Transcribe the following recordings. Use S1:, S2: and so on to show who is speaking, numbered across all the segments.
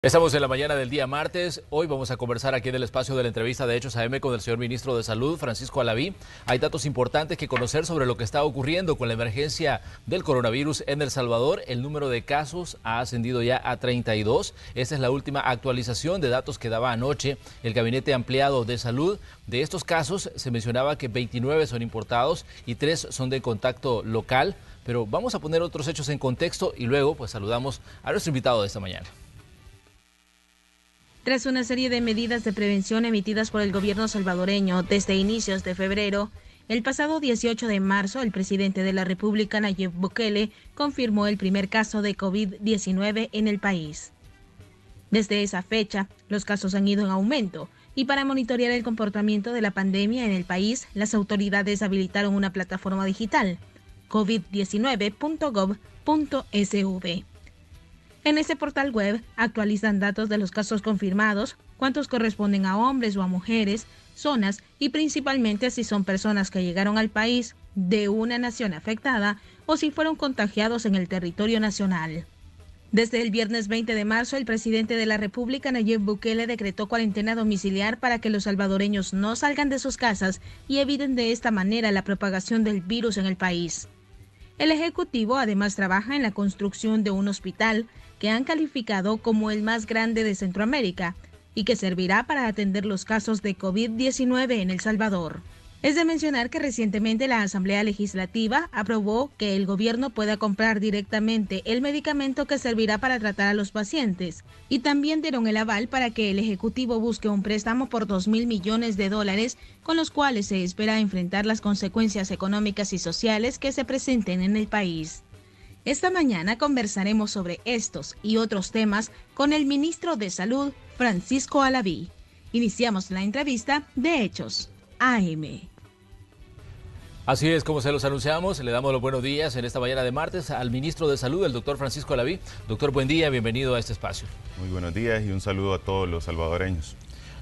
S1: Estamos en la mañana del día martes. Hoy vamos a conversar aquí en el espacio de la entrevista de Hechos AM con el señor ministro de Salud, Francisco Alaví. Hay datos importantes que conocer sobre lo que está ocurriendo con la emergencia del coronavirus en El Salvador. El número de casos ha ascendido ya a 32. Esta es la última actualización de datos que daba anoche el Gabinete Ampliado de Salud. De estos casos se mencionaba que 29 son importados y 3 son de contacto local. Pero vamos a poner otros hechos en contexto y luego pues saludamos a nuestro invitado de esta mañana.
S2: Tras una serie de medidas de prevención emitidas por el gobierno salvadoreño desde inicios de febrero, el pasado 18 de marzo, el presidente de la República, Nayib Bukele, confirmó el primer caso de COVID-19 en el país. Desde esa fecha, los casos han ido en aumento y para monitorear el comportamiento de la pandemia en el país, las autoridades habilitaron una plataforma digital, covid19.gov.sv. En ese portal web actualizan datos de los casos confirmados, cuántos corresponden a hombres o a mujeres, zonas y principalmente si son personas que llegaron al país de una nación afectada o si fueron contagiados en el territorio nacional. Desde el viernes 20 de marzo, el presidente de la República, Nayib Bukele, decretó cuarentena domiciliar para que los salvadoreños no salgan de sus casas y eviten de esta manera la propagación del virus en el país. El Ejecutivo además trabaja en la construcción de un hospital que han calificado como el más grande de Centroamérica y que servirá para atender los casos de COVID-19 en El Salvador. Es de mencionar que recientemente la Asamblea Legislativa aprobó que el gobierno pueda comprar directamente el medicamento que servirá para tratar a los pacientes y también dieron el aval para que el Ejecutivo busque un préstamo por $2.000 millones con los cuales se espera enfrentar las consecuencias económicas y sociales que se presenten en el país. Esta mañana conversaremos sobre estos y otros temas con el ministro de Salud, Francisco Alaví. Iniciamos la entrevista de Hechos AM.
S1: Así es, como se los anunciamos, le damos los buenos días en esta mañana de martes al ministro de Salud, el doctor Francisco Alaví. Doctor, buen día, bienvenido a este espacio.
S3: Muy buenos días y un saludo a todos los salvadoreños.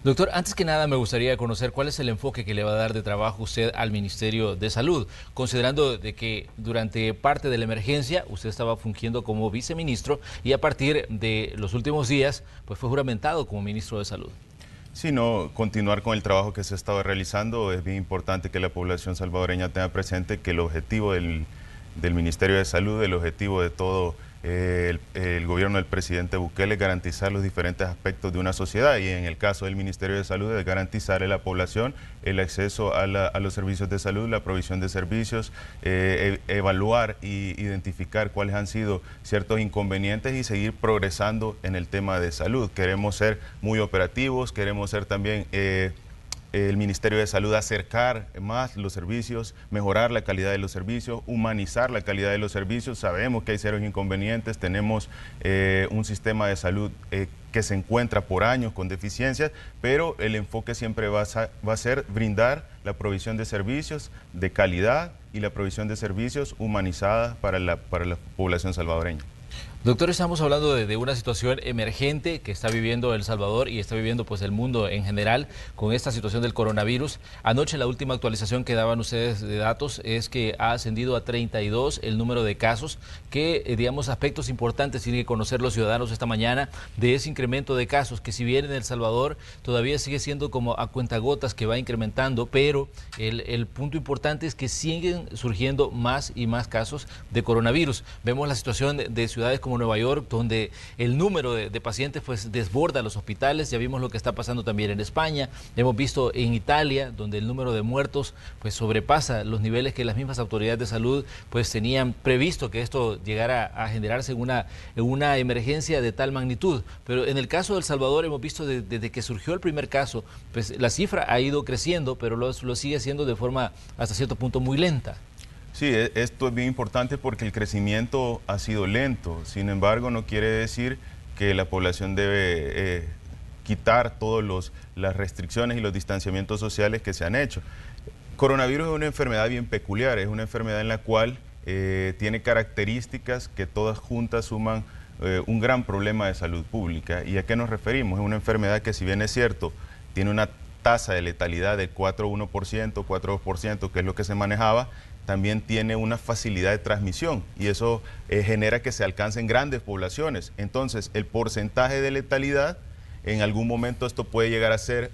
S1: Doctor, antes que nada me gustaría conocer cuál es el enfoque que le va a dar de trabajo usted al Ministerio de Salud, considerando de que durante parte de la emergencia usted estaba fungiendo como viceministro y a partir de los últimos días pues fue juramentado como ministro de Salud.
S3: Sí, no, continuar con el trabajo que se estaba realizando. Es bien importante que la población salvadoreña tenga presente que el objetivo del Ministerio de Salud, el objetivo de todo el gobierno del presidente Bukele es garantizar los diferentes aspectos de una sociedad y en el caso del Ministerio de Salud es garantizar a la población el acceso a los servicios de salud, la provisión de servicios, evaluar y identificar cuáles han sido ciertos inconvenientes y seguir progresando en el tema de salud. Queremos ser muy operativos, queremos ser también el Ministerio de Salud acercar más los servicios, mejorar la calidad de los servicios, humanizar la calidad de los servicios. Sabemos que hay serios inconvenientes, tenemos un sistema de salud que se encuentra por años con deficiencias, pero el enfoque siempre va a ser brindar la provisión de servicios de calidad y la provisión de servicios humanizadas para la población salvadoreña.
S1: Doctor, estamos hablando de una situación emergente que está viviendo El Salvador y está viviendo pues el mundo en general con esta situación del coronavirus. Anoche la última actualización que daban ustedes de datos es que ha ascendido a 32 el número de casos que, digamos, aspectos importantes tienen que conocer los ciudadanos esta mañana de ese incremento de casos que si bien en El Salvador todavía sigue siendo como a cuentagotas que va incrementando, pero el punto importante es que siguen surgiendo más y más casos de coronavirus. Vemos la situación de ciudades como Nueva York, donde el número de pacientes pues desborda los hospitales. Ya vimos lo que está pasando también en España, hemos visto en Italia, donde el número de muertos pues sobrepasa los niveles que las mismas autoridades de salud pues tenían previsto que esto llegara a generarse en una emergencia de tal magnitud. Pero en el caso de El Salvador hemos visto desde que surgió el primer caso, pues la cifra ha ido creciendo, pero lo sigue haciendo de forma hasta cierto punto muy lenta.
S3: Sí, esto es bien importante porque el crecimiento ha sido lento. Sin embargo, no quiere decir que la población debe quitar todas las restricciones y los distanciamientos sociales que se han hecho. Coronavirus es una enfermedad bien peculiar, es una enfermedad en la cual tiene características que todas juntas suman un gran problema de salud pública. ¿Y a qué nos referimos? Es una enfermedad que, si bien es cierto, tiene una tasa de letalidad de 4,1%, 4,2%, que es lo que se manejaba, también tiene una facilidad de transmisión y eso genera que se alcancen grandes poblaciones. Entonces, el porcentaje de letalidad, en algún momento esto puede llegar a ser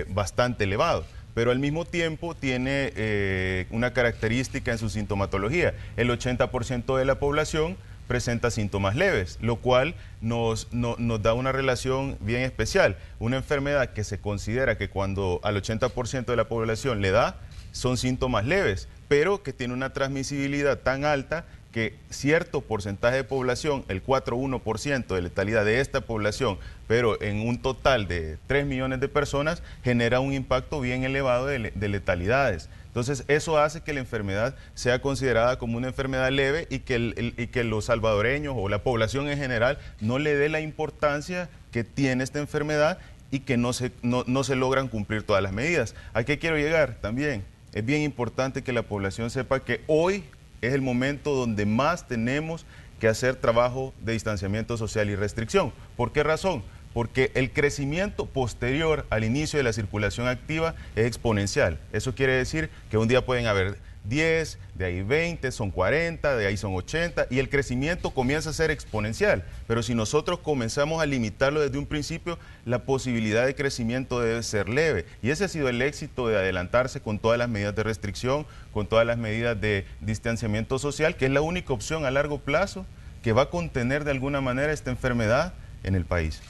S3: bastante elevado, pero al mismo tiempo tiene una característica en su sintomatología. El 80% de la población presenta síntomas leves, lo cual nos da una relación bien especial. Una enfermedad que se considera que cuando al 80% de la población le da, son síntomas leves, pero que tiene una transmisibilidad tan alta que cierto porcentaje de población, el 4,1% de letalidad de esta población, pero en un total de 3 millones de personas, genera un impacto bien elevado de letalidades. Entonces, eso hace que la enfermedad sea considerada como una enfermedad leve y que los salvadoreños o la población en general no le dé la importancia que tiene esta enfermedad y que no se logran cumplir todas las medidas. ¿A qué quiero llegar también? Es bien importante que la población sepa que hoy es el momento donde más tenemos que hacer trabajo de distanciamiento social y restricción. ¿Por qué razón? Porque el crecimiento posterior al inicio de la circulación activa es exponencial. Eso quiere decir que un día pueden haber 10, de ahí 20, son 40, de ahí son 80, y el crecimiento comienza a ser exponencial. Pero si nosotros comenzamos a limitarlo desde un principio, la posibilidad de crecimiento debe ser leve. Y ese ha sido el éxito de adelantarse con todas las medidas de restricción, con todas las medidas de distanciamiento social, que es la única opción a largo plazo que va a contener de alguna manera esta enfermedad en el país.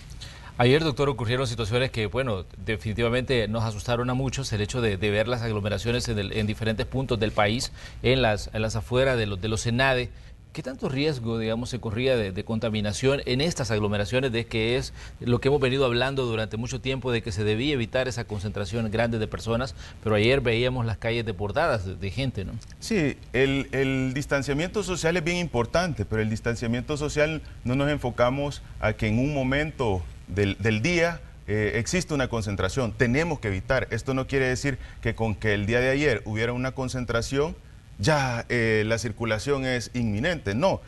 S1: Ayer, doctor, ocurrieron situaciones que, bueno, definitivamente nos asustaron a muchos, el hecho de ver las aglomeraciones en diferentes puntos del país, en las afueras de los ENADE. ¿Qué tanto riesgo, digamos, se corría de contaminación en estas aglomeraciones, de que es lo que hemos venido hablando durante mucho tiempo, de que se debía evitar esa concentración grande de personas, pero ayer veíamos las calles desbordadas de gente, ¿no?
S3: Sí, el distanciamiento social es bien importante, pero el distanciamiento social no nos enfocamos a que en un momento del día existe una concentración. Tenemos que evitar. Esto no quiere decir que con que el día de ayer hubiera una concentración, ya la circulación es inminente. No,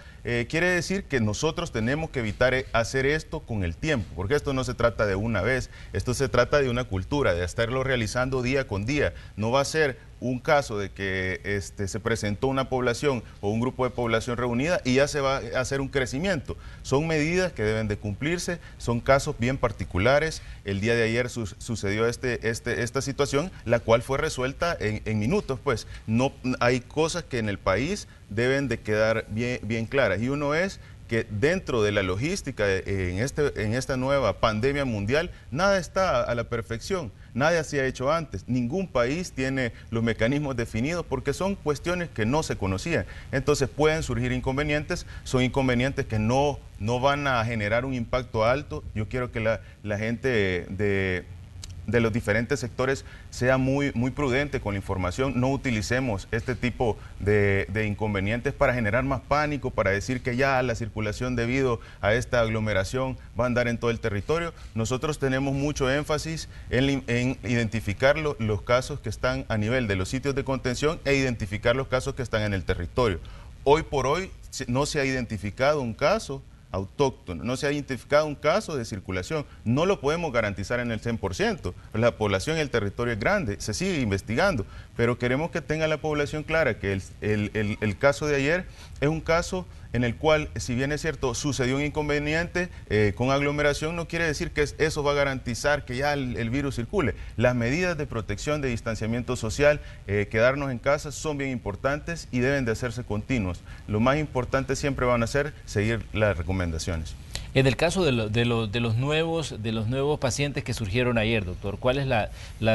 S3: quiere decir que nosotros tenemos que evitar hacer esto con el tiempo, porque esto no se trata de una vez, esto se trata de una cultura, de estarlo realizando día con día. No va a ser un caso de que se presentó una población o un grupo de población reunida y ya se va a hacer un crecimiento. Son medidas que deben de cumplirse, son casos bien particulares. El día de ayer sucedió esta situación, la cual fue resuelta en minutos. Pues no hay cosas que en el país deben de quedar bien claras, y uno es que dentro de la logística en esta nueva pandemia mundial, nada está a la perfección, nada se ha hecho antes, ningún país tiene los mecanismos definidos porque son cuestiones que no se conocían. Entonces pueden surgir inconvenientes, son inconvenientes que no van a generar un impacto alto. Yo quiero que la gente de los diferentes sectores sea muy prudente con la información. No utilicemos este tipo de inconvenientes para generar más pánico, para decir que ya la circulación debido a esta aglomeración va a andar en todo el territorio. Nosotros tenemos mucho énfasis en identificar los casos que están a nivel de los sitios de contención e identificar los casos que están en el territorio. Hoy por hoy no se ha identificado un caso autóctono, no se ha identificado un caso de circulación. No lo podemos garantizar en el 100%. La población y el territorio es grande, se sigue investigando, pero queremos que tenga la población clara que el caso de ayer es un caso en el cual, si bien es cierto, sucedió un inconveniente con aglomeración, no quiere decir que eso va a garantizar que ya el virus circule. Las medidas de protección, de distanciamiento social, quedarnos en casa, son bien importantes y deben de hacerse continuos. Lo más importante siempre van a ser seguir las recomendaciones.
S1: En el caso de los nuevos pacientes que surgieron ayer, doctor, ¿cuál es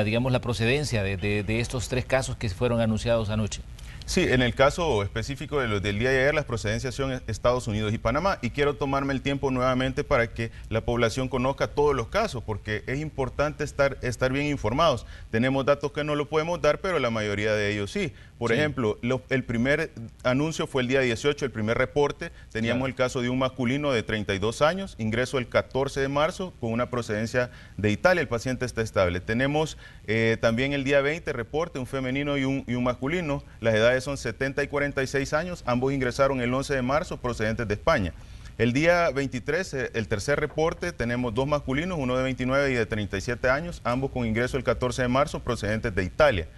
S1: digamos, la procedencia de estos 3 casos que fueron anunciados anoche?
S3: Sí, en el caso específico de los del día de ayer, las procedencias son Estados Unidos y Panamá, y quiero tomarme el tiempo nuevamente para que la población conozca todos los casos, porque es importante estar bien informados. Tenemos datos que no lo podemos dar, pero la mayoría de ellos sí. Por ejemplo, el primer anuncio fue el día 18, el primer reporte. Teníamos el caso de un masculino de 32 años, ingreso el 14 de marzo con una procedencia de Italia. El paciente está estable. Tenemos también el día 20 reporte, un femenino y un masculino. Las edades son 70 y 46 años. Ambos ingresaron el 11 de marzo procedentes de España. El día 23, el tercer reporte, tenemos 2 masculinos, uno de 29 y de 37 años, ambos con ingreso el 14 de marzo procedentes de Italia.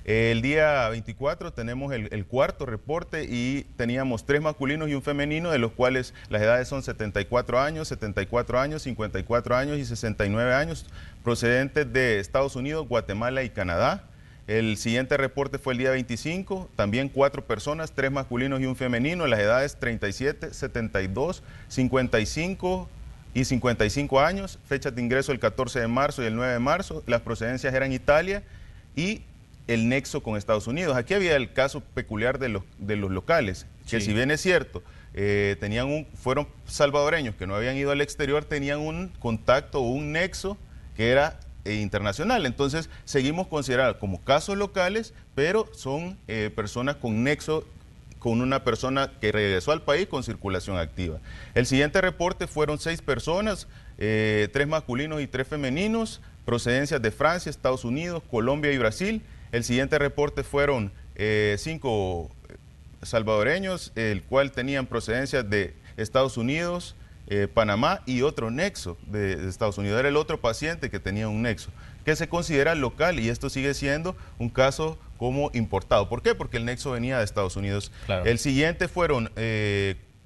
S3: El día 24 tenemos el cuarto reporte y teníamos 3 masculinos y un femenino, de los cuales las edades son 74 años, 54 años, 54 años y 69 años, procedentes de Estados Unidos, Guatemala y Canadá. El siguiente reporte fue el día 25, también 4 personas, 3 masculinos y un femenino, las edades 37, 72, 55 y 55 años, fechas de ingreso el 14 de marzo y el 9 de marzo, las procedencias eran Italia y el nexo con Estados Unidos. Aquí había el caso peculiar de los locales, que si bien es cierto, fueron salvadoreños que no habían ido al exterior, tenían un contacto o un nexo que era internacional. Entonces, seguimos considerados como casos locales, pero son personas con nexo con una persona que regresó al país con circulación activa. El siguiente reporte fueron 6 personas, 3 masculinos y 3 femeninos, procedencias de Francia, Estados Unidos, Colombia y Brasil. El siguiente reporte fueron 5 salvadoreños, el cual tenían procedencias de Estados Unidos, Panamá y otro nexo de Estados Unidos. Era el otro paciente que tenía un nexo, que se considera local, y esto sigue siendo un caso como importado. ¿Por qué? Porque el nexo venía de Estados Unidos. Claro. El siguiente fueron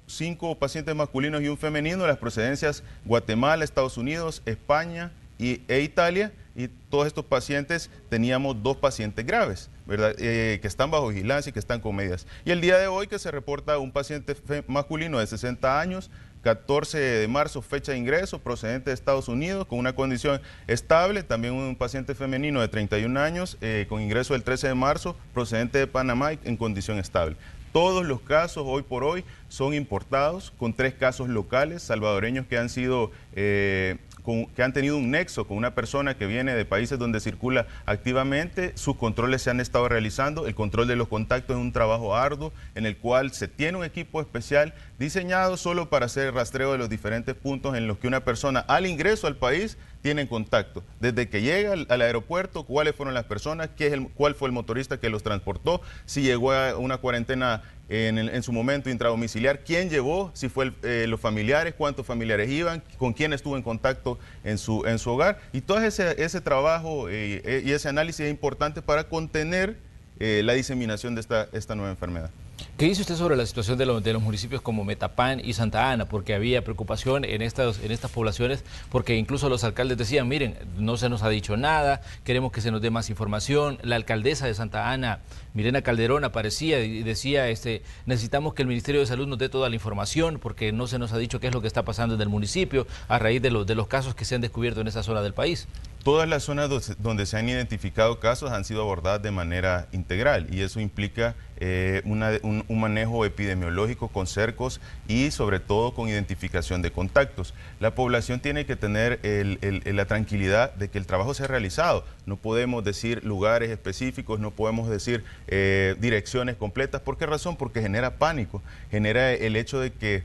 S3: 5 pacientes masculinos y un femenino, las procedencias Guatemala, Estados Unidos, España e Italia, y todos estos pacientes teníamos 2 pacientes graves, ¿verdad? Que están bajo vigilancia y que están con medidas. Y el día de hoy que se reporta un paciente masculino de 60 años, 14 de marzo, fecha de ingreso, procedente de Estados Unidos, con una condición estable. También un paciente femenino de 31 años, con ingreso el 13 de marzo, procedente de Panamá, en condición estable. Todos los casos hoy por hoy son importados, con 3 casos locales salvadoreños que han sido que han tenido un nexo con una persona que viene de países donde circula activamente. Sus controles se han estado realizando. El control de los contactos es un trabajo arduo en el cual se tiene un equipo especial diseñado solo para hacer el rastreo de los diferentes puntos en los que una persona al ingreso al país tiene contacto. Desde que llega al aeropuerto, cuáles fueron las personas, cuál fue el motorista que los transportó, si llegó a una cuarentena en su momento intradomiciliar, quién llevó, si fue los familiares, cuántos familiares iban, con quién estuvo en contacto en su hogar. Y todo ese trabajo y ese análisis es importante para contener la diseminación de esta nueva enfermedad.
S1: ¿Qué dice usted sobre la situación de los municipios como Metapán y Santa Ana? Porque había preocupación en estas poblaciones, porque incluso los alcaldes decían, miren, no se nos ha dicho nada, queremos que se nos dé más información. La alcaldesa de Santa Ana, Mirena Calderón, aparecía y decía, necesitamos que el Ministerio de Salud nos dé toda la información, porque no se nos ha dicho qué es lo que está pasando en el municipio a raíz de los casos que se han descubierto en esa zona del país.
S3: Todas las zonas donde se han identificado casos han sido abordadas de manera integral, y eso implica un manejo epidemiológico con cercos y sobre todo con identificación de contactos. La población tiene que tener la tranquilidad de que el trabajo se ha realizado. No podemos decir lugares específicos, no podemos decir direcciones completas. ¿Por qué razón? Porque genera pánico, genera el hecho de que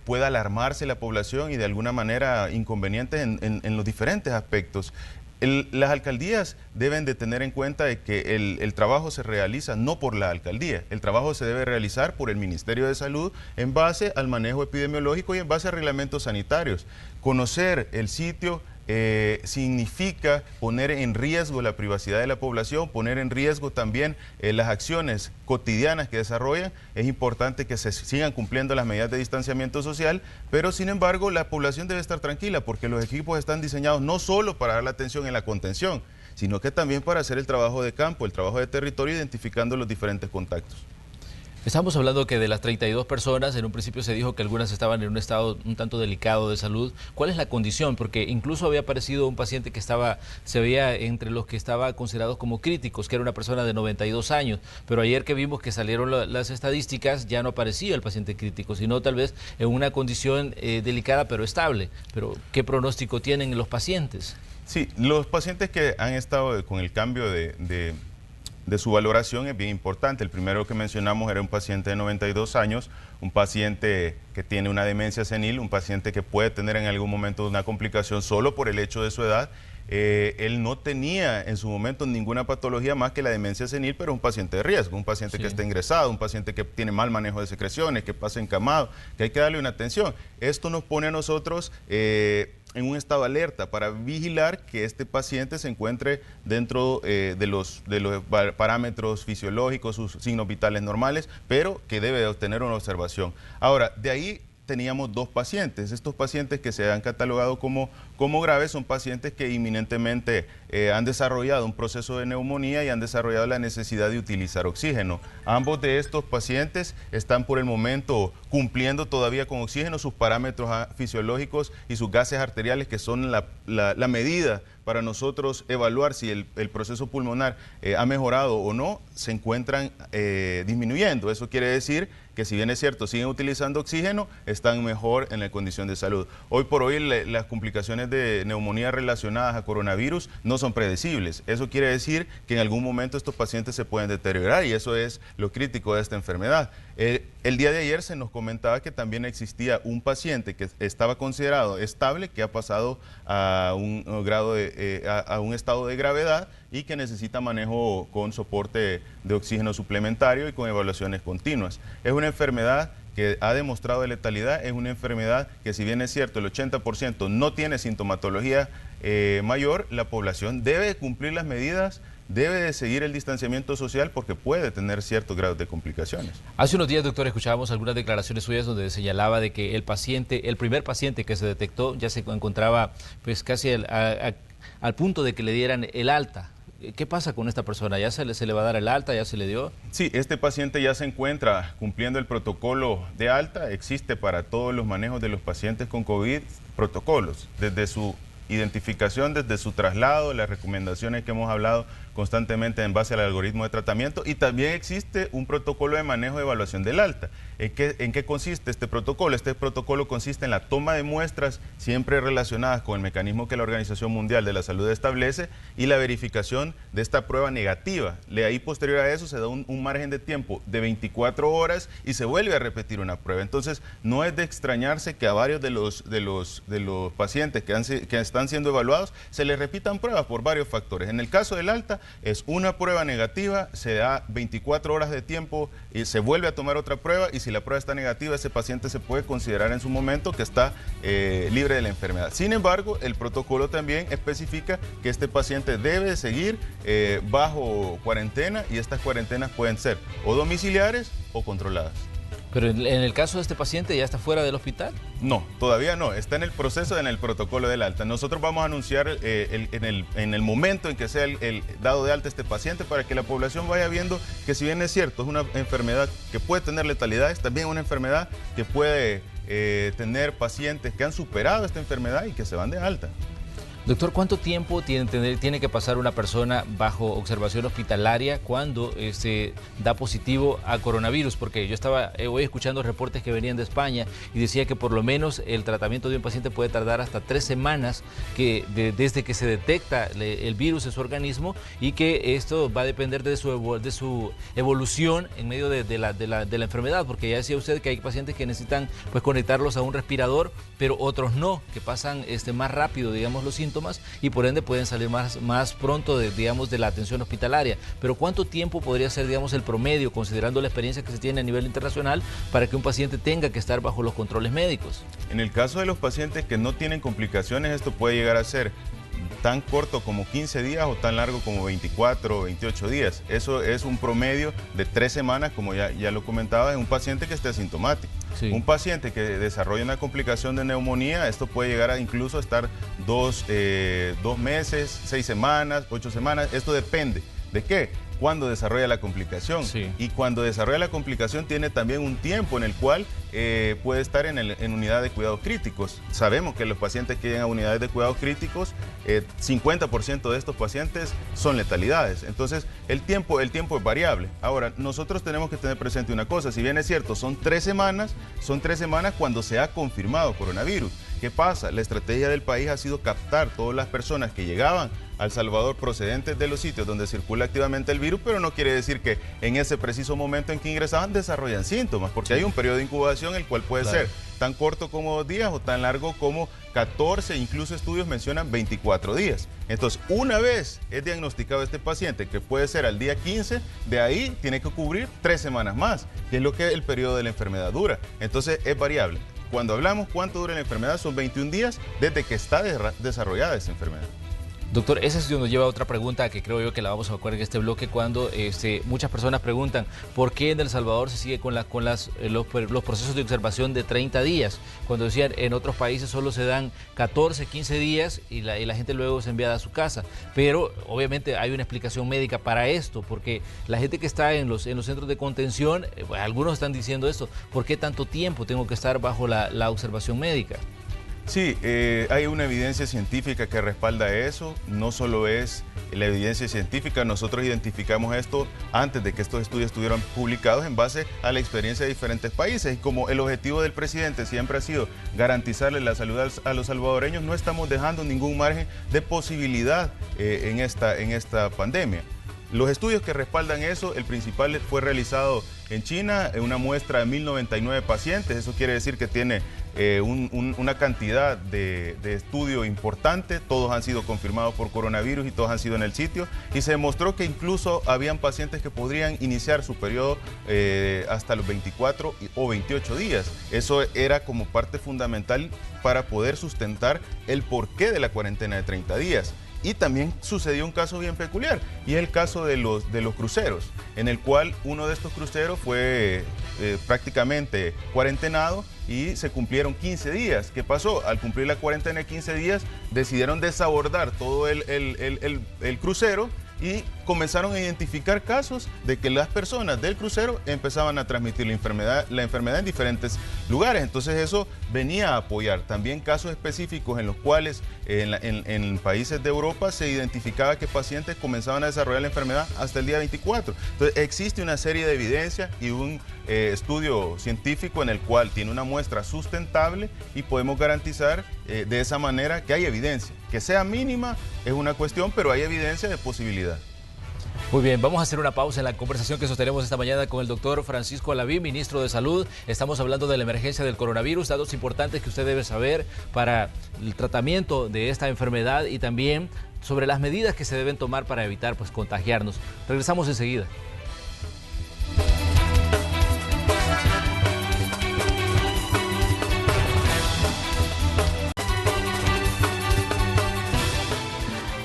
S3: pueda alarmarse la población y de alguna manera inconvenientes en los diferentes aspectos. Las alcaldías deben de tener en cuenta de que el trabajo se realiza no por la alcaldía, el trabajo se debe realizar por el Ministerio de Salud en base al manejo epidemiológico y en base a reglamentos sanitarios. Conocer el sitio significa poner en riesgo la privacidad de la población, poner en riesgo también las acciones cotidianas que desarrollan. Es importante que se sigan cumpliendo las medidas de distanciamiento social, pero sin embargo la población debe estar tranquila porque los equipos están diseñados no solo para dar la atención en la contención, sino que también para hacer el trabajo de campo, el trabajo de territorio, identificando los diferentes contactos.
S1: Estamos hablando que de las 32 personas, en un principio se dijo que algunas estaban en un estado un tanto delicado de salud. ¿Cuál es la condición? Porque incluso había aparecido un paciente que se veía entre los que estaba considerados como críticos, que era una persona de 92 años. Pero ayer que vimos que salieron las estadísticas, ya no aparecía el paciente crítico, sino tal vez en una condición delicada pero estable. Pero ¿qué pronóstico tienen los pacientes?
S3: Sí, los pacientes que han estado con el cambio de su valoración es bien importante. El primero que mencionamos era un paciente de 92 años, un paciente que tiene una demencia senil, un paciente que puede tener en algún momento una complicación solo por el hecho de su edad. Él no tenía en su momento ninguna patología más que la demencia senil, pero un paciente de riesgo, un paciente que está ingresado, un paciente que tiene mal manejo de secreciones, que pasa encamado, que hay que darle una atención. Esto nos pone a nosotros en un estado de alerta para vigilar que este paciente se encuentre dentro de los parámetros fisiológicos, sus signos vitales normales, pero que debe obtener una observación. Ahora, de ahí teníamos 2 pacientes. Estos pacientes que se han catalogado como graves son pacientes que inminentemente han desarrollado un proceso de neumonía y han desarrollado la necesidad de utilizar oxígeno. Ambos de estos pacientes están por el momento cumpliendo todavía con oxígeno sus parámetros fisiológicos y sus gases arteriales, que son la medida para nosotros evaluar si el proceso pulmonar ha mejorado o no, se encuentran disminuyendo. Eso quiere decir que, si bien es cierto, siguen utilizando oxígeno, están mejor en la condición de salud. Hoy por hoy las complicaciones de neumonía relacionadas a coronavirus no son predecibles. Eso quiere decir que en algún momento estos pacientes se pueden deteriorar, y eso es lo crítico de esta enfermedad. El día de ayer se nos comentaba que también existía un paciente que estaba considerado estable, que ha pasado a un estado de gravedad y que necesita manejo con soporte de oxígeno suplementario y con evaluaciones continuas. Es una enfermedad que ha demostrado letalidad, es una enfermedad que, si bien es cierto, el 80% no tiene sintomatología mayor, la población debe cumplir las medidas, debe de seguir el distanciamiento social, porque puede tener ciertos grados de complicaciones.
S1: Hace unos días, doctor, escuchábamos algunas declaraciones suyas donde señalaba de que el primer paciente que se detectó ya se encontraba pues casi al punto de que le dieran el alta. ¿Qué pasa con esta persona? ¿Ya se le va a dar el alta? ¿Ya se le dio?
S3: Sí, este paciente ya se encuentra cumpliendo el protocolo de alta. Existe para todos los manejos de los pacientes con COVID protocolos, desde su identificación, desde su traslado, las recomendaciones que hemos hablado constantemente en base al algoritmo de tratamiento, y también existe un protocolo de manejo de evaluación del alta. ¿En qué consiste este protocolo? Este protocolo consiste en la toma de muestras siempre relacionadas con el mecanismo que la Organización Mundial de la Salud establece y la verificación de esta prueba negativa. De ahí, posterior a eso, se da un margen de tiempo de 24 horas y se vuelve a repetir una prueba. Entonces, no es de extrañarse que a varios de los pacientes que están siendo evaluados se les repitan pruebas por varios factores. En el caso del alta, es una prueba negativa, se da 24 horas de tiempo y se vuelve a tomar otra prueba, y si la prueba está negativa, ese paciente se puede considerar en su momento que está libre de la enfermedad. Sin embargo, el protocolo también especifica que este paciente debe seguir bajo cuarentena, y estas cuarentenas pueden ser o domiciliares o controladas.
S1: Pero en el caso de este paciente, ¿ya está fuera del hospital?
S3: No, todavía no. Está en el proceso, en el protocolo del alta. Nosotros vamos a anunciar en el momento en que sea el dado de alta este paciente, para que la población vaya viendo que, si bien es cierto, es una enfermedad que puede tener letalidad, es también una enfermedad que puede tener pacientes que han superado esta enfermedad y que se van de alta.
S1: Doctor, ¿cuánto tiempo tiene que pasar una persona bajo observación hospitalaria cuando da positivo a coronavirus? Porque yo estaba hoy escuchando reportes que venían de España y decía que por lo menos el tratamiento de un paciente puede tardar hasta 3 semanas desde que se detecta el virus en su organismo, y que esto va a depender de su evolución en medio de la enfermedad, porque ya decía usted que hay pacientes que necesitan pues conectarlos a un respirador, pero otros no, que pasan más rápido, digamos, los síntomas, y por ende pueden salir más pronto de la atención hospitalaria. Pero ¿cuánto tiempo podría ser, digamos, el promedio, considerando la experiencia que se tiene a nivel internacional, para que un paciente tenga que estar bajo los controles médicos?
S3: En el caso de los pacientes que no tienen complicaciones, esto puede llegar a ser tan corto como 15 días o tan largo como 24 o 28 días. Eso es un promedio de 3 semanas, como ya lo comentaba, en un paciente que esté asintomático. Sí. Un paciente que desarrolla una complicación de neumonía, esto puede llegar a incluso estar 2 meses, 6 semanas, 8 semanas. Esto depende de qué, cuando desarrolla la complicación. Sí. Y cuando desarrolla la complicación tiene también un tiempo en el cual puede estar en unidad de cuidados críticos. Sabemos que los pacientes que llegan a unidades de cuidados críticos, 50% de estos pacientes son letalidades. Entonces, el tiempo es variable. Ahora, nosotros tenemos que tener presente una cosa: si bien es cierto, son 3 semanas cuando se ha confirmado coronavirus. ¿Qué pasa? La estrategia del país ha sido captar todas las personas que llegaban a El Salvador procedentes de los sitios donde circula activamente el virus, pero no quiere decir que en ese preciso momento en que ingresaban desarrollan síntomas, porque hay un periodo de incubación el cual puede ser tan corto como 2 días o tan largo como 14, incluso estudios mencionan 24 días. Entonces, una vez es diagnosticado este paciente, que puede ser al día 15, de ahí tiene que cubrir 3 semanas más, que es lo que el periodo de la enfermedad dura. Entonces, es variable. cuando hablamos cuánto dura la enfermedad, son 21 días desde que está desarrollada esa enfermedad.
S1: Doctor, ese es donde nos lleva a otra pregunta que creo yo que la vamos a evacuar en este bloque, cuando muchas personas preguntan por qué en El Salvador se sigue con los procesos de observación de 30 días, cuando decían en otros países solo se dan 14, 15 días y la gente luego se envía a su casa. Pero obviamente hay una explicación médica para esto, porque la gente que está en los centros de contención, pues, algunos están diciendo esto, ¿por qué tanto tiempo tengo que estar bajo la observación médica?
S3: Sí, hay una evidencia científica que respalda eso. No solo es la evidencia científica, nosotros identificamos esto antes de que estos estudios estuvieran publicados en base a la experiencia de diferentes países. Y como el objetivo del presidente siempre ha sido garantizarle la salud a los salvadoreños, no estamos dejando ningún margen de posibilidad en esta pandemia. Los estudios que respaldan eso, el principal fue realizado en China, en una muestra de 1099 pacientes. Eso quiere decir que tiene una cantidad de estudio importante. Todos han sido confirmados por coronavirus y todos han sido en el sitio. Y se demostró que incluso habían pacientes que podrían iniciar su periodo hasta los 24 o 28 días. Eso era como parte fundamental para poder sustentar el porqué de la cuarentena de 30 días. Y también sucedió un caso bien peculiar, y es el caso de los cruceros, en el cual uno de estos cruceros fue prácticamente cuarentenado y se cumplieron 15 días. ¿Qué pasó? Al cumplir la cuarentena de 15 días, decidieron desabordar todo el crucero y comenzaron a identificar casos de que las personas del crucero empezaban a transmitir la enfermedad en diferentes lugares. Entonces eso venía a apoyar también casos específicos en los cuales en países de Europa se identificaba que pacientes comenzaban a desarrollar la enfermedad hasta el día 24. Entonces existe una serie de evidencia y un estudio científico en el cual tiene una muestra sustentable y podemos garantizar de esa manera que hay evidencia. Que sea mínima es una cuestión, pero hay evidencia de posibilidad.
S1: Muy bien, vamos a hacer una pausa en la conversación que sostenemos esta mañana con el doctor Francisco Alaví, ministro de Salud. Estamos hablando de la emergencia del coronavirus, datos importantes que usted debe saber para el tratamiento de esta enfermedad y también sobre las medidas que se deben tomar para evitar contagiarnos. Regresamos enseguida.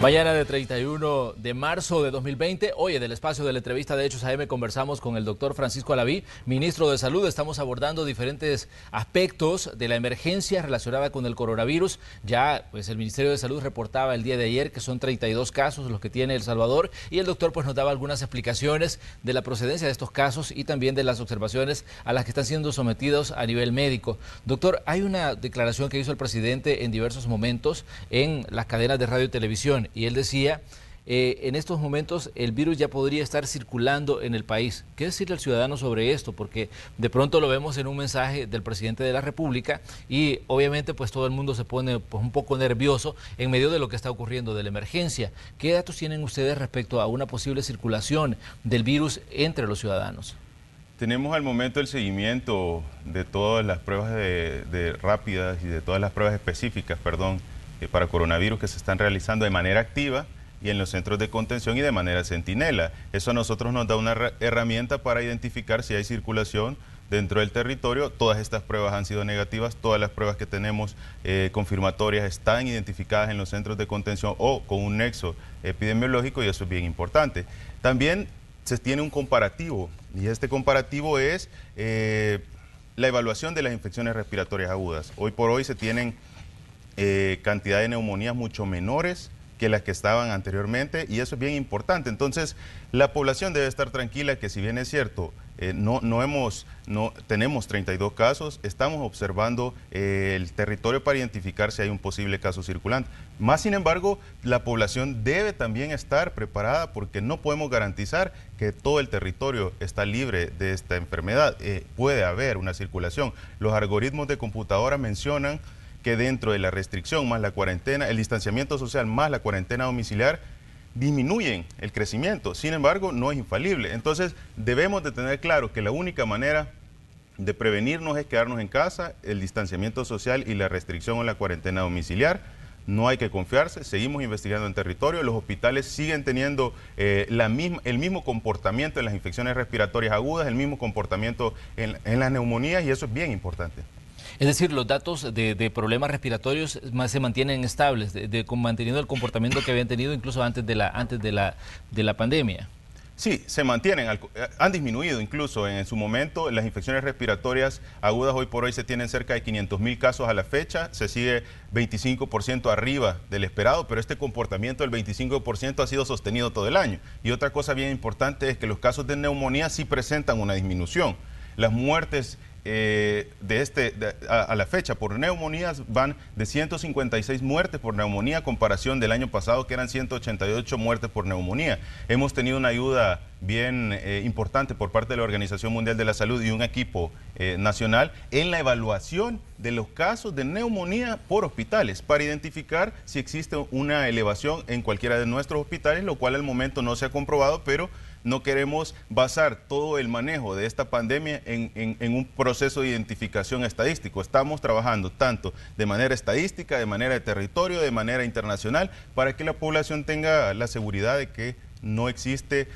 S1: Mañana de 31 de marzo de 2020, hoy en el espacio de la entrevista de Hechos AM conversamos con el doctor Francisco Alaví, ministro de Salud. Estamos abordando diferentes aspectos de la emergencia relacionada con el coronavirus. Ya el Ministerio de Salud reportaba el día de ayer que son 32 casos los que tiene El Salvador y el doctor nos daba algunas explicaciones de la procedencia de estos casos y también de las observaciones a las que están siendo sometidos a nivel médico. Doctor, hay una declaración que hizo el presidente en diversos momentos en las cadenas de radio y televisión. Y él decía, en estos momentos el virus ya podría estar circulando en el país. ¿Qué decirle al ciudadano sobre esto? Porque de pronto lo vemos en un mensaje del presidente de la República y obviamente todo el mundo se pone un poco nervioso en medio de lo que está ocurriendo de la emergencia. ¿Qué datos tienen ustedes respecto a una posible circulación del virus entre los ciudadanos?
S3: Tenemos al momento el seguimiento de todas las pruebas de rápidas y de todas las pruebas específicas, para coronavirus que se están realizando de manera activa y en los centros de contención y de manera centinela. Eso a nosotros nos da una herramienta para identificar si hay circulación dentro del territorio. Todas estas pruebas han sido negativas, todas las pruebas que tenemos confirmatorias están identificadas en los centros de contención o con un nexo epidemiológico y eso es bien importante. También se tiene un comparativo y este comparativo es la evaluación de las infecciones respiratorias agudas. Hoy por hoy se tienen cantidad de neumonías mucho menores que las que estaban anteriormente y eso es bien importante. Entonces la población debe estar tranquila que si bien es cierto, tenemos 32 casos, estamos observando el territorio para identificar si hay un posible caso circulante. Más sin embargo, la población debe también estar preparada porque no podemos garantizar que todo el territorio está libre de esta enfermedad. Puede haber una circulación. Los algoritmos de computadora mencionan que dentro de la restricción más la cuarentena, el distanciamiento social más la cuarentena domiciliar, disminuyen el crecimiento. Sin embargo, no es infalible. Entonces, debemos de tener claro que la única manera de prevenirnos es quedarnos en casa, el distanciamiento social y la restricción o la cuarentena domiciliar. No hay que confiarse, seguimos investigando en territorio, los hospitales siguen teniendo el mismo comportamiento en las infecciones respiratorias agudas, el mismo comportamiento en las neumonías y eso es bien importante.
S1: Es decir, los datos de problemas respiratorios se mantienen estables, manteniendo el comportamiento que habían tenido incluso antes de la pandemia.
S3: Sí, se mantienen, han disminuido incluso en su momento. Las infecciones respiratorias agudas hoy por hoy se tienen cerca de 500.000 casos a la fecha, se sigue 25% arriba del esperado, pero este comportamiento del 25% ha sido sostenido todo el año. Y otra cosa bien importante es que los casos de neumonía sí presentan una disminución. Las muertes a la fecha por neumonías van de 156 muertes por neumonía a comparación del año pasado, que eran 188 muertes por neumonía. Hemos tenido una ayuda bien importante por parte de la Organización Mundial de la Salud y un equipo nacional en la evaluación de los casos de neumonía por hospitales para identificar si existe una elevación en cualquiera de nuestros hospitales, lo cual al momento no se ha comprobado, pero no queremos basar todo el manejo de esta pandemia en un proceso de identificación estadístico. Estamos trabajando tanto de manera estadística, de manera de territorio, de manera internacional, para que la población tenga la seguridad de que no existe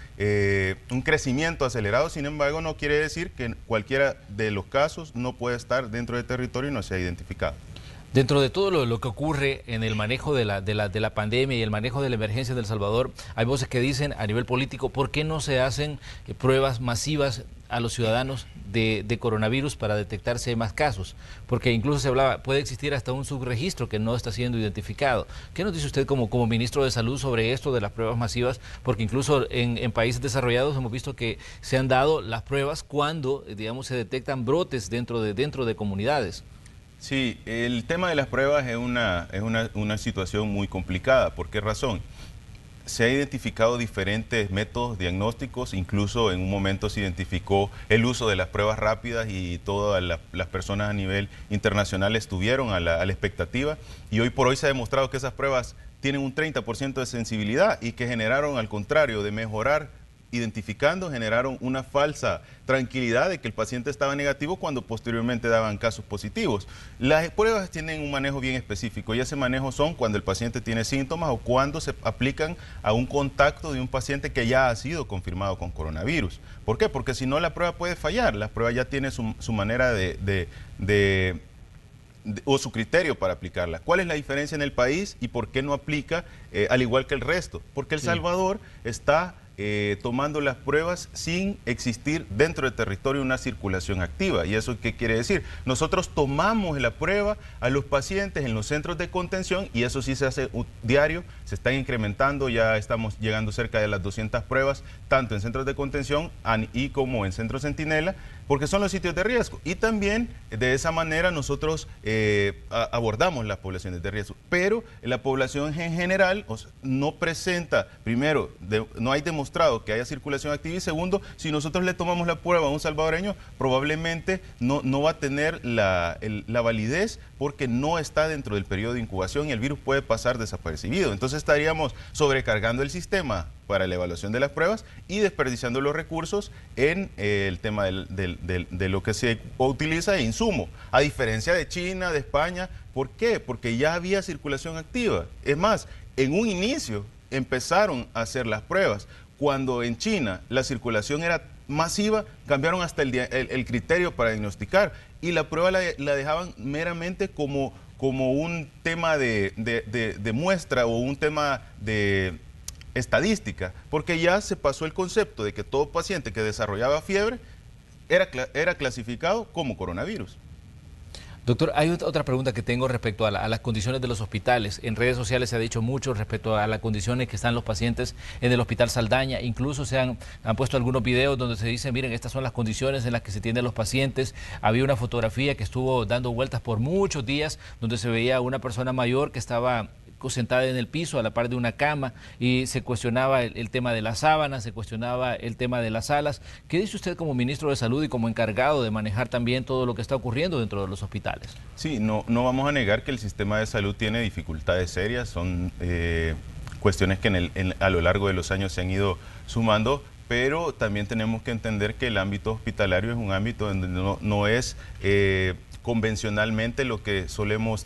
S3: un crecimiento acelerado. Sin embargo, no quiere decir que cualquiera de los casos no pueda estar dentro del territorio y no sea identificado.
S1: Dentro de todo lo que ocurre en el manejo de la pandemia y el manejo de la emergencia de El Salvador, hay voces que dicen a nivel político, ¿por qué no se hacen pruebas masivas a los ciudadanos de coronavirus para detectar si hay más casos? Porque incluso se hablaba, puede existir hasta un subregistro que no está siendo identificado. ¿Qué nos dice usted como ministro de Salud sobre esto de las pruebas masivas? Porque incluso en países desarrollados hemos visto que se han dado las pruebas cuando, digamos, se detectan brotes dentro de comunidades.
S3: Sí, el tema de las pruebas es una situación muy complicada. ¿Por qué razón? Se ha identificado diferentes métodos diagnósticos, incluso en un momento se identificó el uso de las pruebas rápidas y todas las personas a nivel internacional estuvieron a la expectativa, y hoy por hoy se ha demostrado que esas pruebas tienen un 30% de sensibilidad y que generaron, al contrario de mejorar identificando, generaron una falsa tranquilidad de que el paciente estaba negativo cuando posteriormente daban casos positivos. Las pruebas tienen un manejo bien específico y ese manejo son cuando el paciente tiene síntomas o cuando se aplican a un contacto de un paciente que ya ha sido confirmado con coronavirus. ¿Por qué? Porque si no, la prueba puede fallar. La prueba ya tiene su manera o su criterio para aplicarla. ¿Cuál es la diferencia en el país y por qué no aplica al igual que el resto? Porque El Salvador está tomando las pruebas sin existir dentro del territorio una circulación activa. ¿Y eso qué quiere decir? Nosotros tomamos la prueba a los pacientes en los centros de contención y eso sí se hace diario, se están incrementando, ya estamos llegando cerca de las 200 pruebas, tanto en centros de contención y como en centros centinela, porque son los sitios de riesgo. Y también de esa manera nosotros abordamos las poblaciones de riesgo. Pero la población en general no presenta, primero, no hay demostrado que haya circulación activa y segundo, si nosotros le tomamos la prueba a un salvadoreño, probablemente no va a tener la validez porque no está dentro del periodo de incubación y el virus puede pasar desapercibido. Entonces estaríamos sobrecargando el sistema para la evaluación de las pruebas y desperdiciando los recursos en el tema de lo que se utiliza de insumo, a diferencia de China, de España. ¿Por qué? Porque ya había circulación activa. Es más, en un inicio empezaron a hacer las pruebas. Cuando en China la circulación era masiva, cambiaron hasta el criterio para diagnosticar y la prueba la dejaban meramente como un tema de muestra o un tema de estadística, porque ya se pasó el concepto de que todo paciente que desarrollaba fiebre era clasificado como coronavirus.
S1: Doctor, hay otra pregunta que tengo respecto a las condiciones de los hospitales. En redes sociales se ha dicho mucho respecto a las condiciones que están los pacientes en el Hospital Saldaña. Incluso han puesto algunos videos donde se dice, miren, estas son las condiciones en las que se tienen los pacientes. Había una fotografía que estuvo dando vueltas por muchos días donde se veía a una persona mayor que estaba sentada en el piso a la par de una cama y se cuestionaba el tema de las sábanas, se cuestionaba el tema de las salas. ¿Qué dice usted como ministro de Salud y como encargado de manejar también todo lo que está ocurriendo dentro de los hospitales?
S3: Sí, no vamos a negar que el sistema de salud tiene dificultades serias, son cuestiones que a lo largo de los años se han ido sumando, pero también tenemos que entender que el ámbito hospitalario es un ámbito donde no es convencionalmente lo que solemos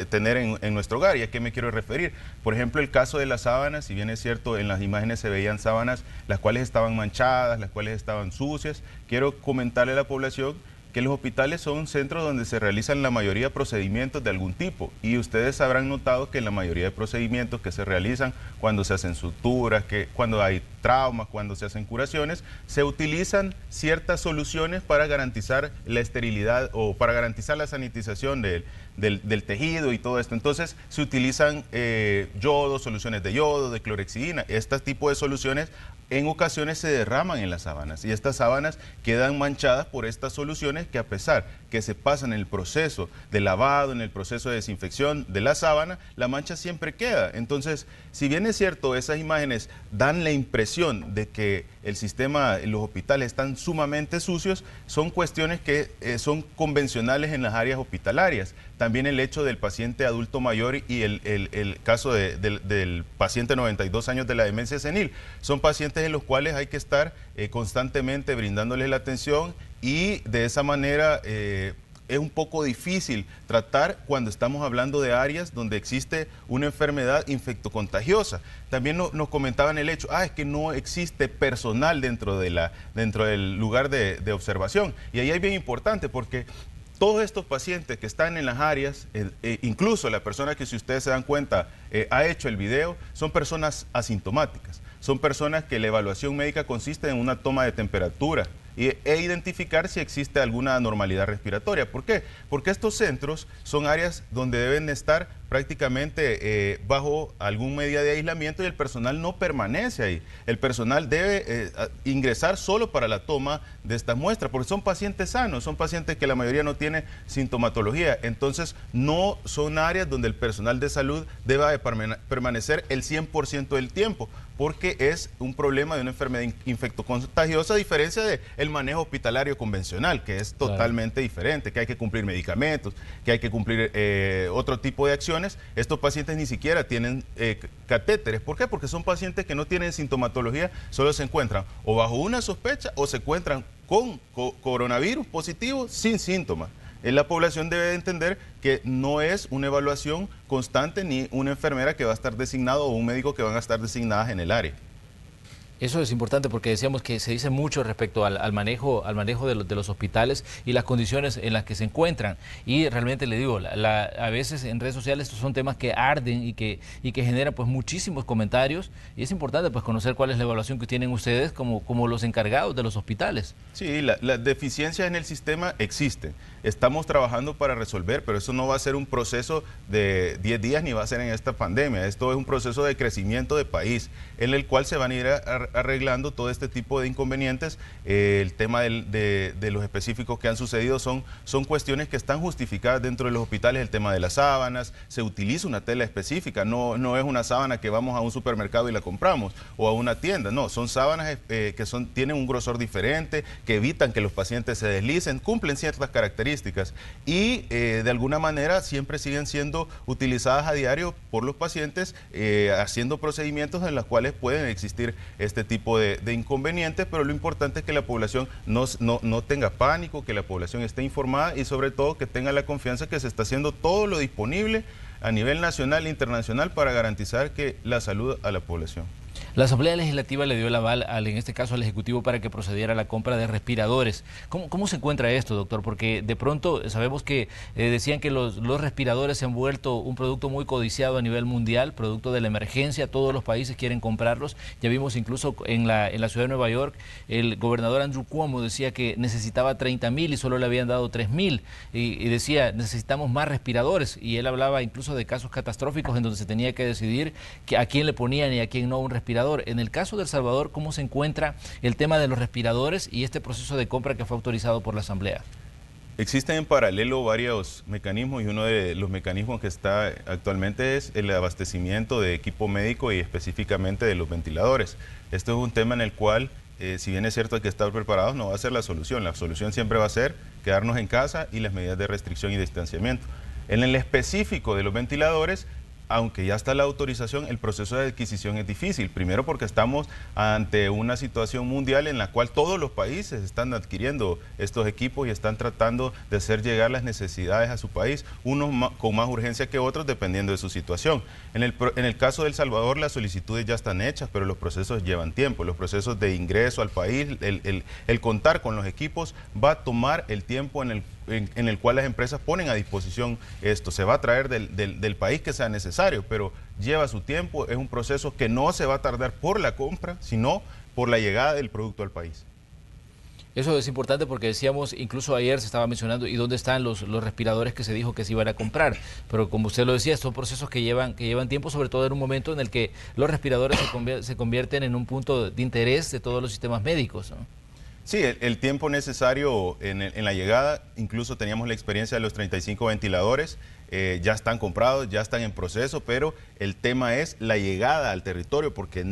S3: tener en nuestro hogar. ¿Y a qué me quiero referir? Por ejemplo, el caso de las sábanas, si bien es cierto, en las imágenes se veían sábanas las cuales estaban manchadas, las cuales estaban sucias. Quiero comentarle a la población que los hospitales son centros donde se realizan la mayoría de procedimientos de algún tipo, y ustedes habrán notado que la mayoría de procedimientos que se realizan cuando se hacen suturas, cuando hay traumas, cuando se hacen curaciones, se utilizan ciertas soluciones para garantizar la esterilidad o para garantizar la sanitización del tejido y todo esto. Entonces se utilizan yodo, soluciones de yodo, de clorexidina. Este tipo de soluciones en ocasiones se derraman en las sábanas, y estas sábanas quedan manchadas por estas soluciones que, a pesar que se pasan en el proceso de lavado, en el proceso de desinfección de la sábana, la mancha siempre queda. Entonces, si bien es cierto, esas imágenes dan la impresión de que el sistema, los hospitales están sumamente sucios, son cuestiones que son convencionales en las áreas hospitalarias. También el hecho del paciente adulto mayor y el caso del paciente de 92 años de la demencia senil, son pacientes en los cuales hay que estar constantemente brindándoles la atención, y de esa manera es un poco difícil tratar cuando estamos hablando de áreas donde existe una enfermedad infectocontagiosa. También nos comentaban el hecho, es que no existe personal dentro del lugar de observación, y ahí es bien importante porque todos estos pacientes que están en las áreas, incluso la persona que, si ustedes se dan cuenta, ha hecho el video, son personas asintomáticas. Son personas que la evaluación médica consiste en una toma de temperatura e identificar si existe alguna anormalidad respiratoria. ¿Por qué? Porque estos centros son áreas donde deben estar prácticamente bajo algún medida de aislamiento, y el personal no permanece ahí. El personal debe ingresar solo para la toma de estas muestras, porque son pacientes sanos, son pacientes que la mayoría no tiene sintomatología. Entonces, no son áreas donde el personal de salud deba de permanecer el 100% del tiempo, porque es un problema de una enfermedad infectocontagiosa, a diferencia del manejo hospitalario convencional, que es totalmente diferente, que hay que cumplir medicamentos, que hay que cumplir otro tipo de acciones. Estos pacientes ni siquiera tienen catéteres. ¿Por qué? Porque son pacientes que no tienen sintomatología, solo se encuentran o bajo una sospecha o se encuentran con coronavirus positivo sin síntomas. La población debe de entender que no es una evaluación constante ni una enfermera que va a estar designado o un médico que van a estar designadas en el área.
S1: Eso es importante porque decíamos que se dice mucho respecto al manejo de los hospitales y las condiciones en las que se encuentran. Y realmente le digo, a veces en redes sociales estos son temas que arden y que generan pues muchísimos comentarios, y es importante pues conocer cuál es la evaluación que tienen ustedes como los encargados de los hospitales.
S3: Sí, las deficiencias en el sistema existen. Estamos trabajando para resolver, pero eso no va a ser un proceso de 10 días ni va a ser en esta pandemia. Esto es un proceso de crecimiento de país en el cual se van a ir arreglando todo este tipo de inconvenientes. El tema de los específicos que han sucedido son cuestiones que están justificadas dentro de los hospitales. El tema de las sábanas, se utiliza una tela específica, no es una sábana que vamos a un supermercado y la compramos, o a una tienda, no, son sábanas que tienen un grosor diferente, que evitan que los pacientes se deslicen, cumplen ciertas características y de alguna manera siempre siguen siendo utilizadas a diario por los pacientes, haciendo procedimientos en los cuales pueden existir este tipo de inconvenientes, pero lo importante es que la población no tenga pánico, que la población esté informada y sobre todo que tenga la confianza que se está haciendo todo lo disponible a nivel nacional e internacional para garantizar que la salud a la población.
S1: La Asamblea Legislativa le dio el aval, en este caso al Ejecutivo, para que procediera a la compra de respiradores. ¿Cómo se encuentra esto, doctor? Porque de pronto sabemos que decían que los respiradores se han vuelto un producto muy codiciado a nivel mundial, producto de la emergencia, todos los países quieren comprarlos. Ya vimos incluso en la ciudad de Nueva York, el gobernador Andrew Cuomo decía que necesitaba 30.000 y solo le habían dado 3.000, y decía necesitamos más respiradores, y él hablaba incluso de casos catastróficos en donde se tenía que decidir a quién le ponían y a quién no un respirador. En el caso de El Salvador, ¿cómo se encuentra el tema de los respiradores y este proceso de compra que fue autorizado por la Asamblea?
S3: Existen en paralelo varios mecanismos, y uno de los mecanismos que está actualmente es el abastecimiento de equipo médico y específicamente de los ventiladores. Esto es un tema en el cual, si bien es cierto hay que estar preparados, no va a ser la solución. La solución siempre va a ser quedarnos en casa y las medidas de restricción y distanciamiento. En el específico de los ventiladores, aunque ya está la autorización, el proceso de adquisición es difícil. Primero porque estamos ante una situación mundial en la cual todos los países están adquiriendo estos equipos y están tratando de hacer llegar las necesidades a su país, unos con más urgencia que otros dependiendo de su situación. En el caso de El Salvador, las solicitudes ya están hechas, pero los procesos llevan tiempo. Los procesos de ingreso al país, el contar con los equipos va a tomar el tiempo en el cual las empresas ponen a disposición esto. Se va a traer del país que sea necesario, pero lleva su tiempo. Es un proceso que no se va a tardar por la compra, sino por la llegada del producto al país.
S1: Eso es importante porque decíamos, incluso ayer se estaba mencionando, ¿y dónde están los respiradores que se dijo que se iban a comprar? Pero como usted lo decía, son procesos que llevan tiempo, sobre todo en un momento en el que los respiradores se convierten en un punto de interés de todos los sistemas médicos, ¿no?
S3: Sí, el tiempo necesario en la llegada, incluso teníamos la experiencia de los 35 ventiladores, ya están comprados, ya están en proceso, pero el tema es la llegada al territorio, porque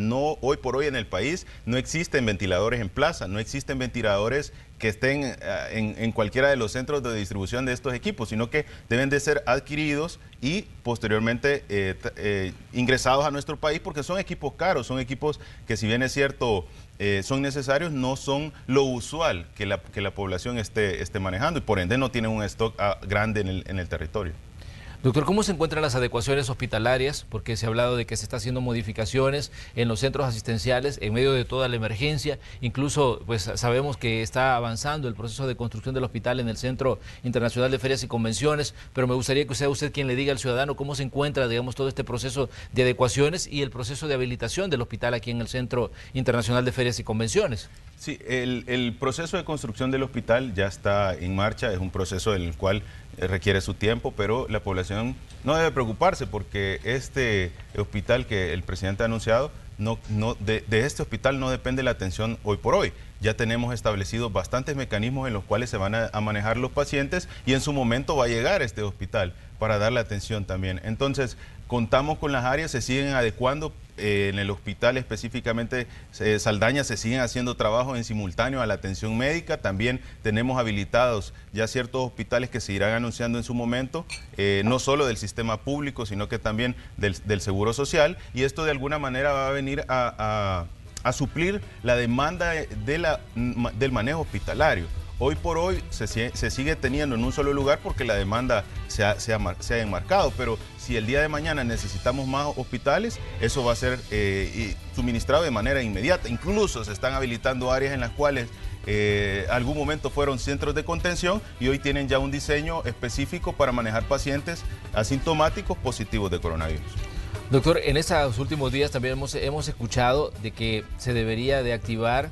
S3: hoy por hoy en el país no existen ventiladores en plaza, no existen ventiladores que estén en cualquiera de los centros de distribución de estos equipos, sino que deben de ser adquiridos y posteriormente ingresados a nuestro país, porque son equipos caros, son equipos que, si bien es cierto, son necesarios, no son lo usual que la población esté manejando, y por ende no tienen un stock grande en el territorio.
S1: Doctor, ¿cómo se encuentran las adecuaciones hospitalarias? Porque se ha hablado de que se está haciendo modificaciones en los centros asistenciales en medio de toda la emergencia. Incluso pues sabemos que está avanzando el proceso de construcción del hospital en el Centro Internacional de Ferias y Convenciones, pero me gustaría que sea usted quien le diga al ciudadano cómo se encuentra, digamos, todo este proceso de adecuaciones y el proceso de habilitación del hospital aquí en el Centro Internacional de Ferias y Convenciones.
S3: Sí, el proceso de construcción del hospital ya está en marcha, es un proceso en el cual requiere su tiempo, pero la población no debe preocuparse porque este hospital que el presidente ha anunciado, de este hospital no depende la atención hoy por hoy. Ya tenemos establecidos bastantes mecanismos en los cuales se van a manejar los pacientes y en su momento va a llegar este hospital para darle atención también. Entonces, contamos con las áreas, se siguen adecuando. En el hospital específicamente Saldaña se siguen haciendo trabajos en simultáneo a la atención médica. También tenemos habilitados ya ciertos hospitales que se irán anunciando en su momento, no solo del sistema público, sino que también del Seguro Social. Y esto de alguna manera va a venir a suplir la demanda del manejo hospitalario. Hoy por hoy se sigue teniendo en un solo lugar porque la demanda se ha enmarcado, pero si el día de mañana necesitamos más hospitales, eso va a ser suministrado de manera inmediata. Incluso se están habilitando áreas en las cuales algún momento fueron centros de contención y hoy tienen ya un diseño específico para manejar pacientes asintomáticos positivos de coronavirus.
S1: Doctor, en estos últimos días también hemos escuchado de que se debería de activar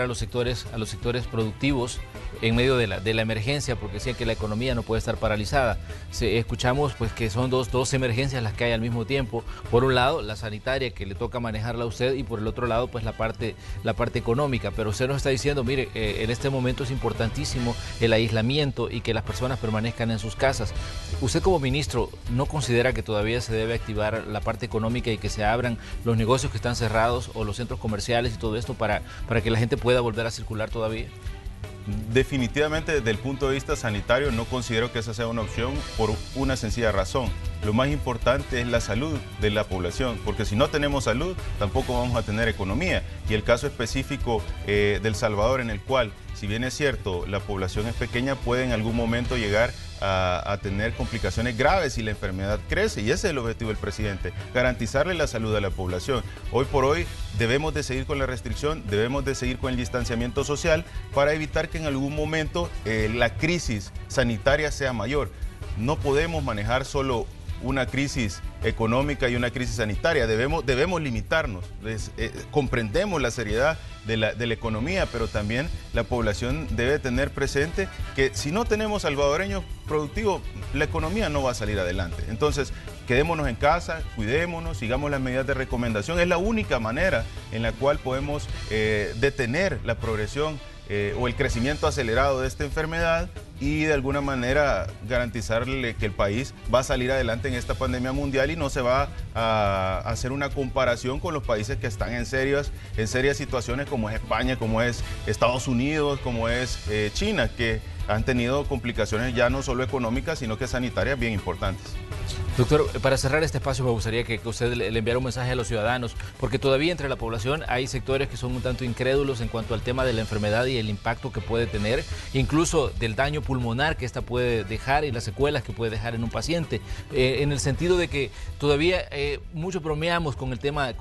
S1: a los sectores productivos en medio de la emergencia, porque decían que la economía no puede estar paralizada. Escuchamos pues que son dos emergencias las que hay al mismo tiempo. Por un lado, la sanitaria, que le toca manejarla a usted, y por el otro lado, pues la parte económica. Pero usted nos está diciendo, mire, en este momento es importantísimo el aislamiento y que las personas permanezcan en sus casas. Usted como ministro, ¿no considera que todavía se debe activar la parte económica y que se abran los negocios que están cerrados o los centros comerciales y todo esto para que la gente pueda volver a circular todavía?
S3: Definitivamente, desde el punto de vista sanitario, no considero que esa sea una opción por una sencilla razón. Lo más importante es la salud de la población, porque si no tenemos salud, tampoco vamos a tener economía. Y el caso específico de El Salvador, en el cual, si bien es cierto, la población es pequeña, puede en algún momento llegar a tener complicaciones graves si la enfermedad crece, y ese es el objetivo del presidente, garantizarle la salud a la población. Hoy por hoy debemos de seguir con la restricción, debemos de seguir con el distanciamiento social para evitar que en algún momento la crisis sanitaria sea mayor. No podemos manejar solo una crisis económica y una crisis sanitaria, debemos limitarnos. Comprendemos la seriedad de la economía, pero también la población debe tener presente que si no tenemos salvadoreños productivos, la economía no va a salir adelante. Entonces, quedémonos en casa, cuidémonos, sigamos las medidas de recomendación. Es la única manera en la cual podemos detener la progresión o el crecimiento acelerado de esta enfermedad y de alguna manera garantizarle que el país va a salir adelante en esta pandemia mundial y no se va a hacer una comparación con los países que están en serias situaciones como es España, como es Estados Unidos, como es China, que han tenido complicaciones ya no solo económicas, sino que sanitarias bien importantes.
S1: Doctor, para cerrar este espacio me gustaría que usted le enviara un mensaje a los ciudadanos, porque todavía entre la población hay sectores que son un tanto incrédulos en cuanto al tema de la enfermedad y el impacto que puede tener, incluso del daño pulmonar que esta puede dejar y las secuelas que puede dejar en un paciente, en el sentido de que todavía mucho bromeamos con el tema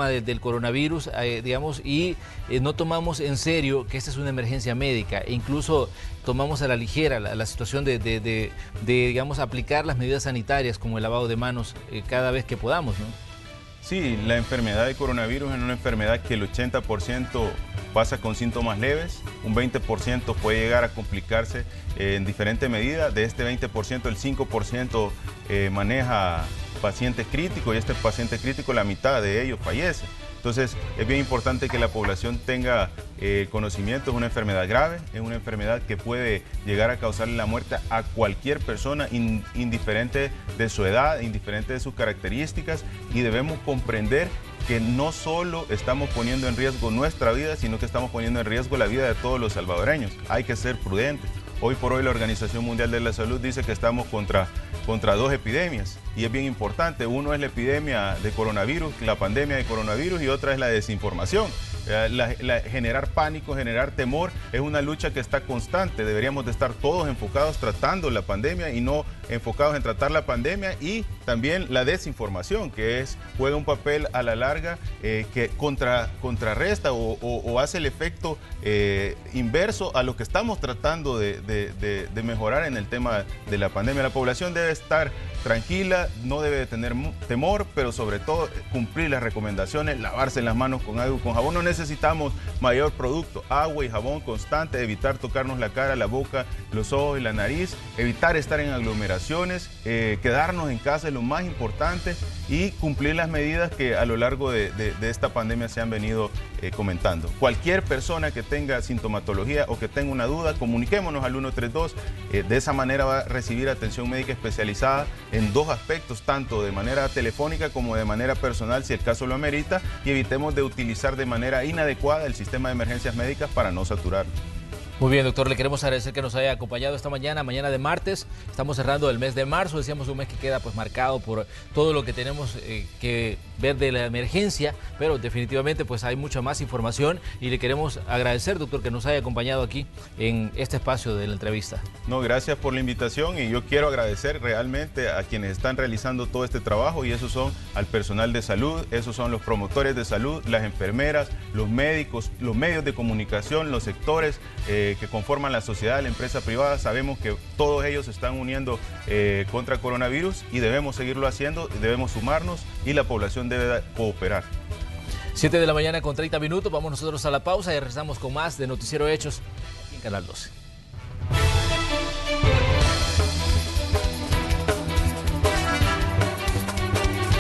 S1: del coronavirus, digamos, y no tomamos en serio que esta es una emergencia médica, e incluso tomamos a la ligera la situación de digamos, aplicar las medidas sanitarias como el lavado de manos cada vez que podamos, ¿no?
S3: Sí, la enfermedad de coronavirus es una enfermedad que el 80% pasa con síntomas leves, un 20% puede llegar a complicarse en diferentes medidas. De este 20%, el 5% maneja pacientes críticos, y este paciente crítico, la mitad de ellos fallece. Entonces, es bien importante que la población tenga conocimiento. Es una enfermedad grave, es una enfermedad que puede llegar a causarle la muerte a cualquier persona, indiferente de su edad, indiferente de sus características, y debemos comprender que no solo estamos poniendo en riesgo nuestra vida, sino que estamos poniendo en riesgo la vida de todos los salvadoreños. Hay que ser prudentes. Hoy por hoy la Organización Mundial de la Salud dice que estamos contra dos epidemias, y es bien importante. Uno es la epidemia de coronavirus, la pandemia de coronavirus, y otra es la desinformación. Generar pánico, generar temor es una lucha que está constante. Deberíamos de estar todos enfocados tratando la pandemia y no enfocados en tratar la pandemia, y también la desinformación, que juega un papel a la larga que contrarresta o hace el efecto inverso a lo que estamos tratando de mejorar en el tema de la pandemia. La población debe estar tranquila, no debe de tener temor, pero sobre todo cumplir las recomendaciones, lavarse las manos con agua y con jabón. No necesitamos mayor producto, agua y jabón constante, evitar tocarnos la cara, la boca, los ojos y la nariz, evitar estar en aglomeraciones, quedarnos en casa es lo más importante, y cumplir las medidas que a lo largo de esta pandemia se han venido comentando. Cualquier persona que tenga sintomatología o que tenga una duda, comuniquémonos al 132. De esa manera va a recibir atención médica especializada en dos aspectos, tanto de manera telefónica como de manera personal, si el caso lo amerita, y evitemos de utilizar de manera inadecuada el sistema de emergencias médicas para no saturarlo.
S1: Muy bien, doctor, le queremos agradecer que nos haya acompañado esta mañana de martes. Estamos cerrando el mes de marzo, decíamos un mes que queda pues marcado por todo lo que tenemos que ver de la emergencia, pero definitivamente pues hay mucha más información, y le queremos agradecer, doctor, que nos haya acompañado aquí en este espacio de la entrevista.
S3: No, gracias por la invitación, y yo quiero agradecer realmente a quienes están realizando todo este trabajo, y esos son al personal de salud, esos son los promotores de salud, las enfermeras, los médicos, los medios de comunicación, los sectores que conforman la sociedad, la empresa privada. Sabemos que todos ellos se están uniendo contra el coronavirus, y debemos seguirlo haciendo, debemos sumarnos, y la población debe cooperar.
S1: 7 de la mañana con 30 minutos, vamos nosotros a la pausa y regresamos con más de Noticiero Hechos aquí en Canal 12.